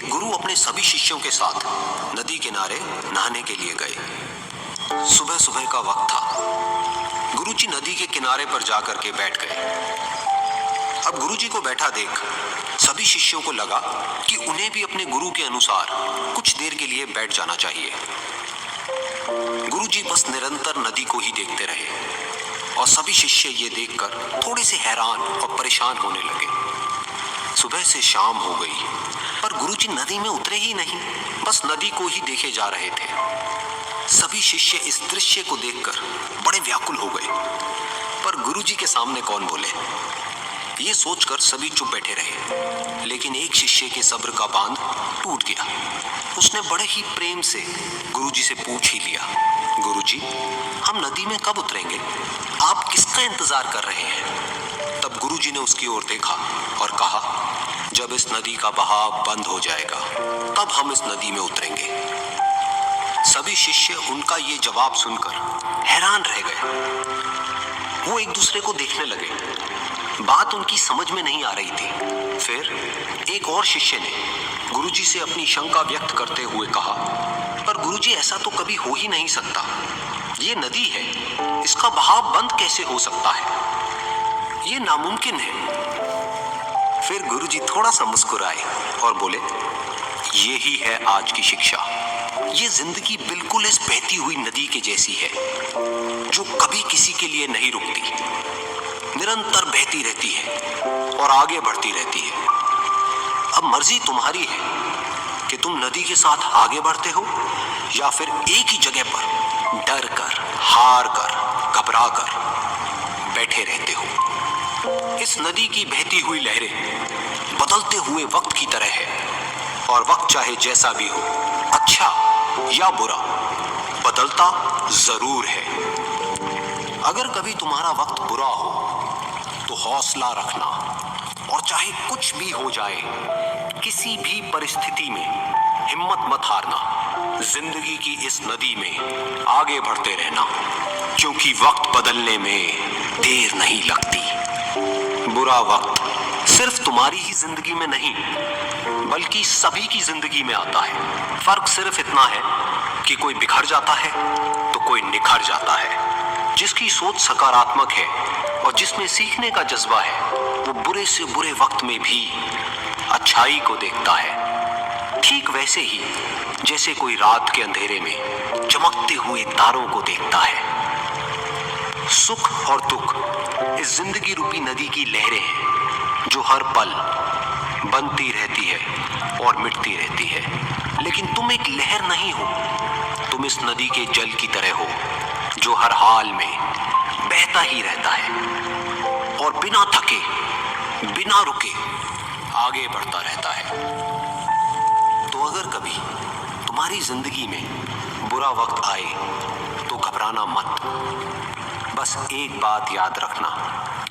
एक गुरु अपने सभी शिष्यों के साथ नदी किनारे नहाने के लिए गए। सुबह सुबह का वक्त था। गुरुजी नदी के किनारे पर जाकर के बैठ गए। अब गुरुजी को बैठा देख सभी शिष्यों को लगा कि उन्हें भी अपने गुरु के अनुसार कुछ देर के लिए बैठ जाना चाहिए। गुरुजी बस निरंतर नदी को ही देखते रहे और सभी शिष्य ये देखकर थोड़े से हैरान और परेशान होने लगे। सुबह से शाम हो गई पर गुरुजी नदी में उतरे ही नहीं, बस नदी को ही देखे जा रहे थे। सभी शिष्य इस दृश्य को देखकर बड़े व्याकुल हो गए, पर गुरुजी के सामने कौन बोले, ये सोचकर सभी चुप बैठे रहे। लेकिन एक शिष्य के सब्र का बांध टूट गया। उसने बड़े ही प्रेम से गुरुजी से पूछ ही लिया, गुरुजी, हम नदी में कब उतरेंगे? आप किसका इंतजार कर रहे हैं? तब गुरुजी ने उसकी ओर देखा और कहा, जब इस नदी का बहाव बंद हो जाएगा तब हम इस नदी में उतरेंगे। सभी शिष्य उनका ये जवाब सुनकर हैरान रह गए। वो एक दूसरे को देखने लगे। बात उनकी समझ में नहीं आ रही थी। फिर एक और शिष्य ने गुरुजी से अपनी शंका व्यक्त करते हुए कहा, पर गुरुजी, ऐसा तो कभी हो ही नहीं सकता। ये नदी है, इसका बहाव बंद कैसे हो सकता है? ये नामुमकिन है। फिर गुरुजी थोड़ा सा मुस्कुराए और बोले, यही है आज की शिक्षा। ये जिंदगी बिल्कुल इस बहती हुई नदी के जैसी है, जो कभी किसी के लिए नहीं रुकती, निरंतर बहती रहती है और आगे बढ़ती रहती है। अब मर्जी तुम्हारी है कि तुम नदी के साथ आगे बढ़ते हो या फिर एक ही जगह पर डर कर, हार कर, घबरा कर बैठे रहते हो। इस नदी की बहती हुई लहरें बदलते हुए वक्त की तरह है, और वक्त चाहे जैसा भी हो, अच्छा या बुरा, बदलता जरूर है। अगर कभी तुम्हारा वक्त बुरा हो तो हौसला रखना, और चाहे कुछ भी हो जाए, किसी भी परिस्थिति में हिम्मत मत हारना। जिंदगी की इस नदी में आगे बढ़ते रहना, क्योंकि वक्त बदलने में देर नहीं लगती। बुरा वक्त सिर्फ तुम्हारी ही जिंदगी में नहीं, बल्कि सभी की जिंदगी में आता है। फर्क सिर्फ इतना है कि कोई बिखर जाता है तो कोई निखर जाता है। जिसकी सोच सकारात्मक है और जिसमें सीखने का जज्बा है, वो बुरे से बुरे वक्त में भी अच्छाई को देखता है। ठीक वैसे ही जैसे कोई रात के अंधेरे में चमकते हुए तारों को देखता है। सुख और दुख इस जिंदगी रूपी नदी की लहरें हैं, जो हर पल बनती रहती है और मिटती रहती है। लेकिन तुम एक लहर नहीं हो, तुम इस नदी के जल की तरह हो, जो हर हाल में बहता ही रहता है और बिना थके, बिना रुके आगे बढ़ता रहता है। तो अगर कभी तुम्हारी जिंदगी में बुरा वक्त आए तो घबराना मत। बस एक बात याद रखना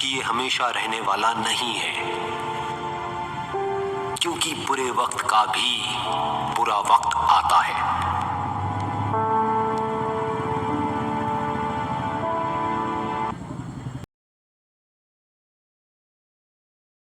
कि ये हमेशा रहने वाला नहीं है, क्योंकि बुरे वक्त का भी बुरा वक्त